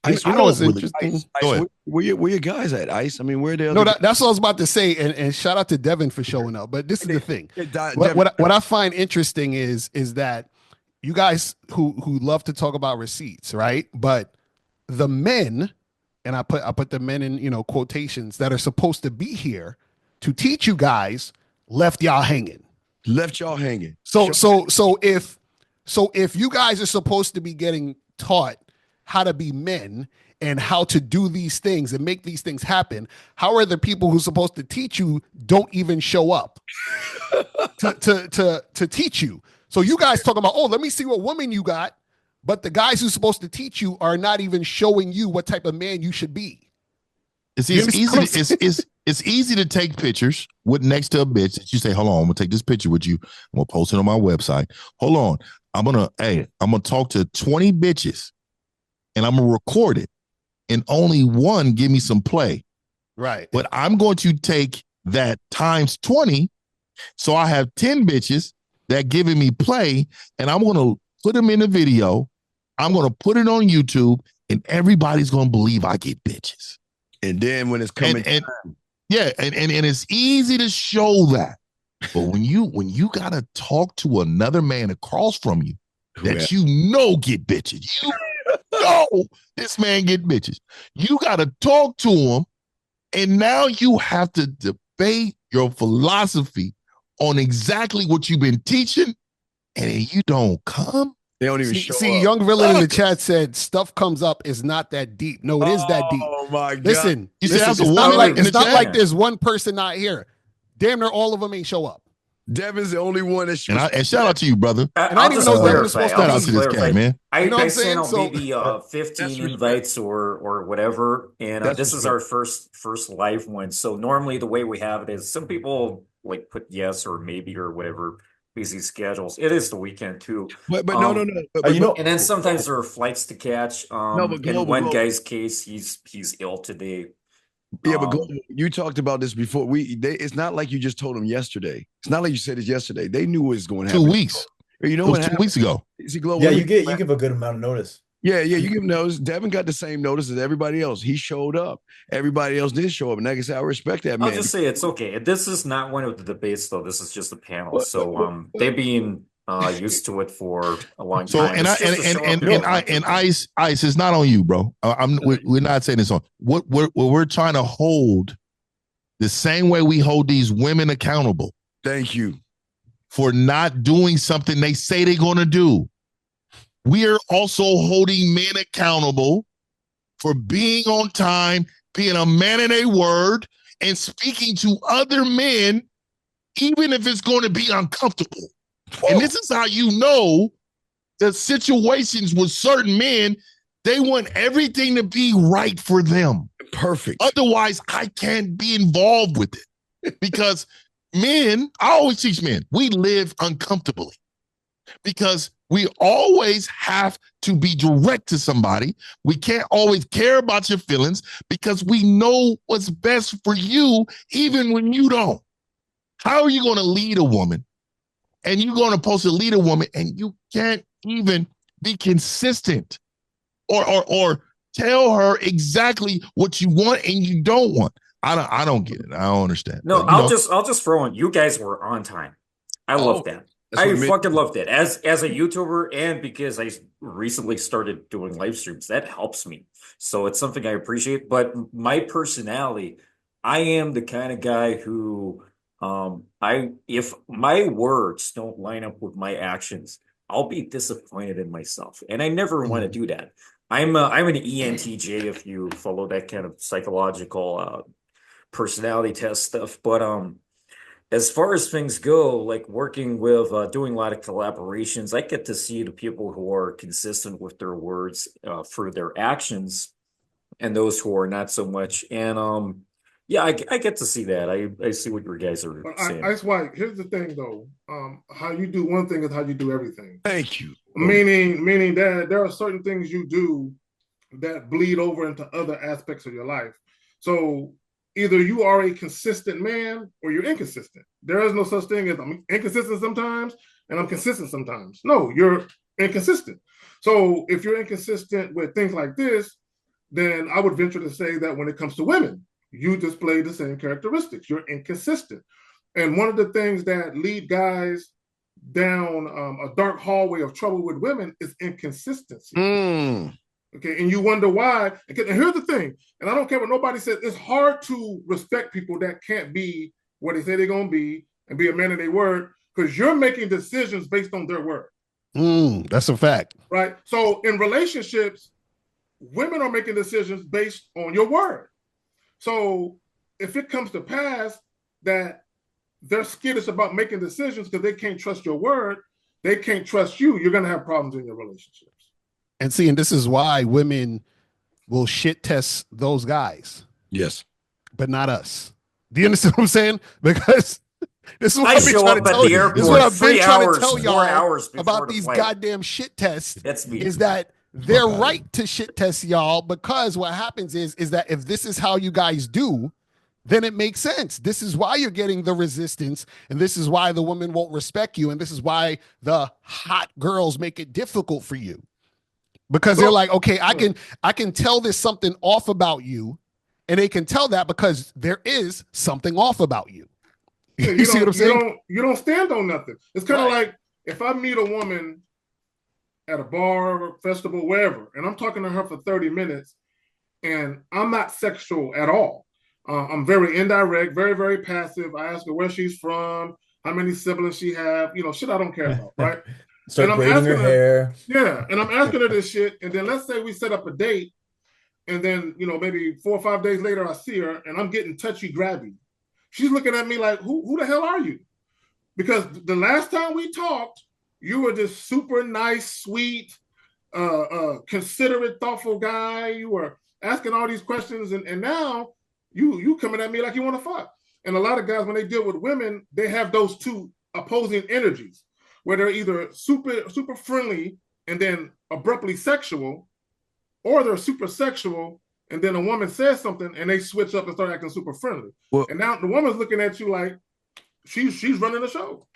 Ice, You I know what's don't really. interesting? Go ahead. Where your guys at, Ice? I mean, where the No, other guys? that's what I was about to say. And shout out to Devin for showing up. But this is the thing. What Devin, what what I find interesting is that you guys who love to talk about receipts, right? But the men, and I put the men in quotations that are supposed to be here to teach you guys left y'all hanging. left y'all hanging. So if you guys are supposed to be getting taught how to be men and how to do these things and make these things happen, how are the people who's supposed to teach you don't even show up to teach you? So you guys talking about, oh, let me see what woman you got, but the guys who's supposed to teach you are not even showing you what type of man you should be. It's easy to take pictures with next to a bitch that you say, hold on, I'm gonna take this picture with you. I'm gonna post it on my website. Hold on. I'm gonna talk to 20 bitches and I'm gonna record it. And only one give me some play. Right. But I'm going to take that times 20. So I have 10 bitches that giving me play, and I'm gonna put them in the video. I'm gonna put it on YouTube, and everybody's gonna believe I get bitches. And then when it's coming, and it's easy to show that. But when you gotta talk to another man across from you that you know get bitches, you know this man get bitches. You gotta talk to him, and now you have to debate your philosophy on exactly what you've been teaching, and you don't come. they don't even show See, up. Young Villain in the chat said stuff comes up is not that deep. No, it is that deep. Oh my God! Listen, You said that's a it's woman not like in the it's not chat? like there's one person not here. Damn near all of them ain't show up. Devin's the only one that And shout out to you, brother. And I didn't even know Devin was supposed to Shout out to this guy, man. You know what I'm I sent saying? out So maybe 15 respect. invites or whatever, and That's this is our first live one. So normally the way we have it is some people like put yes or maybe or whatever, busy schedules. It is the weekend too. But no. And then sometimes there are flights to catch. but In one Global. guy's case, he's ill today. Yeah, but Global, you talked about this before. It's not like you just told them yesterday. It's not like you said it yesterday. They knew it was going to happen. 2 weeks. You know It what was 2 happened? weeks ago. See, Global, Yeah, you give a good amount of notice. Yeah, you give notice. Devin got the same notice as everybody else. He showed up. Everybody else did show up. And like I said, I respect that, man. I'll just say it's okay. This is not one of the debates, though. This is just a panel. But- So they've been used to it for a long So time. and Ice is not on you, bro. We're not saying this on. What we're trying to hold the same way we hold these women accountable. Thank you. For not doing something they say they're going to do. We are also holding men accountable for being on time, being a man of their word, and speaking to other men, even if it's going to be uncomfortable. And this is how you know the situations with certain men, they want everything to be right for them. Perfect. Otherwise, I can't be involved with it because men, I always teach men, we live uncomfortably because we always have to be direct to somebody. We can't always care about your feelings because we know what's best for you, even when you don't. How are you going to lead a woman and you're going to post to lead a woman and you can't even be consistent or tell her exactly what you want and you don't want? I don't get it. I don't understand. No, but, I'll just throw in. You guys were on time. I love that. I fucking loved it. As a YouTuber and because I recently started doing live streams, that helps me. So it's something I appreciate. But my personality, I am the kind of guy who if my words don't line up with my actions, I'll be disappointed in myself. And I never want to do that. I'm an ENTJ if you follow that kind of psychological personality test stuff. But as far as things go, like working with doing a lot of collaborations, I get to see the people who are consistent with their words for their actions and those who are not so much. And yeah, I get to see that. I see what your guys are saying. Ice White, here's the thing though. How you do one thing is how you do everything. Thank you. Meaning that there are certain things you do that bleed over into other aspects of your life. So either you are a consistent man or you're inconsistent. There is no such thing as I'm inconsistent sometimes and I'm consistent sometimes. No, you're inconsistent. So if you're inconsistent with things like this, then I would venture to say that when it comes to women, you display the same characteristics. You're inconsistent. And one of the things that lead guys down a dark hallway of trouble with women is inconsistency. Okay, and you wonder why. And here's the thing, and I don't care what nobody says, it's hard to respect people that can't be what they say they're going to be and be a man of their word, because you're making decisions based on their word. That's a fact. Right? So in relationships, women are making decisions based on your word. So if it comes to pass that they're skittish about making decisions because they can't trust your word, they can't trust you, you're going to have problems in your relationships. And see, and this is why women will shit test those guys. Yes. But not us. Do you understand what I'm saying? Because this is what I show up at the airport. This is what I've been trying to tell 4 y'all hours about these goddamn shit tests. That's me. Is that they're right to shit test y'all, because what happens is that if this is how you guys do, then it makes sense. This is why you're getting the resistance, and this is why the women won't respect you, and this is why the hot girls make it difficult for you. Because they're like, okay, I can tell there's something off about you, and they can tell that because there is something off about you. You see what I'm saying? You don't stand on nothing. It's kind of like if I meet a woman at a bar or festival, wherever, and I'm talking to her for 30 minutes, and I'm not sexual at all. I'm very indirect, very, very passive. I ask her where she's from, how many siblings she have, shit I don't care about, right? Start braiding her hair. Yeah, and I'm asking her this shit, and then let's say we set up a date, and then, maybe 4 or 5 days later I see her, and I'm getting touchy-grabby. She's looking at me like, who the hell are you? Because the last time we talked, you were this super nice, sweet, considerate, thoughtful guy. You were asking all these questions, and now you coming at me like you want to fuck. And a lot of guys, when they deal with women, they have those two opposing energies, where they're either super friendly and then abruptly sexual, or they're super sexual and then a woman says something and they switch up and start acting super friendly. Well, and now the woman's looking at you like she's running the show.